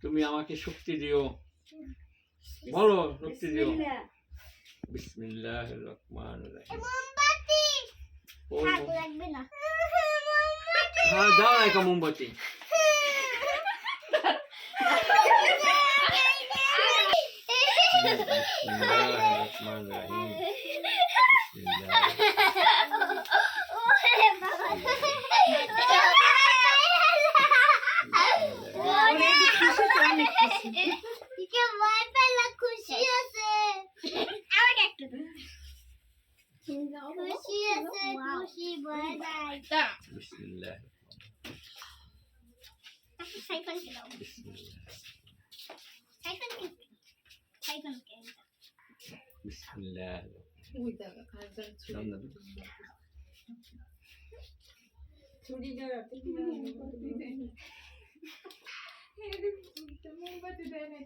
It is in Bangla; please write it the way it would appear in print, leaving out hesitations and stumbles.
তুমি আমাকে শক্তি দিও, বলো শক্তি দিও। বিসমিল্লাহির রহমানির রহিম। মোমবাতি ও হাত লাগবে না। হ্যাঁ দাও একটা মোমবাতি। বিসমিল্লাহির রহমানির রহিম। বিসমিল্লাহ। কে ভয় পেলা খুশি আছে। আমাকে একটু খুশি আছে, খুশি ভয় নাই। বিসমিল্লাহ। সাইকেল কে দাও। বিসমিল্লাহ। সাইকেল কে সাইকেল কে বিসমিল্লাহ। ওই দাদা খাজার ছুরি দেওয়া মোমবাতি দেয় না